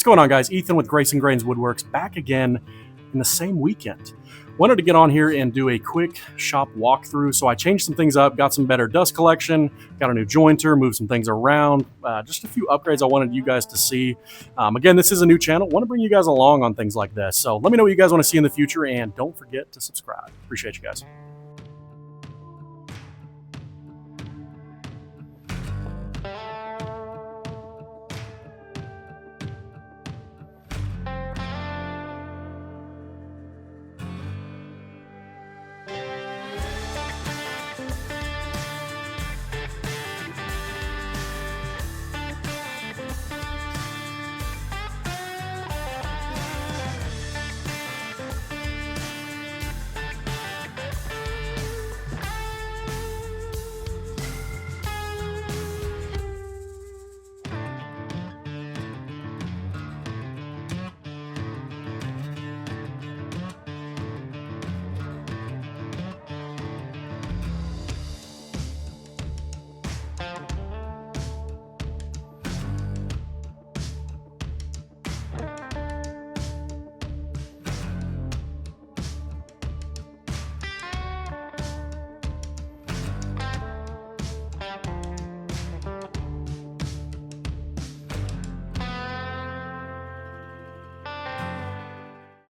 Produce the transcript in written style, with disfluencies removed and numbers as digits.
What's going on, guys? Ethan with Greyson Grains Woodworks back again in the same weekend. Wanted to get on here and do a quick shop walkthrough. So I changed some things up, got some better dust collection, got a new jointer, moved some things around, just a few upgrades I wanted you guys to see. Again, this is a new channel. Want to bring you guys along on things like this. So let me know what you guys want to see in the future, and don't forget to subscribe. Appreciate you guys.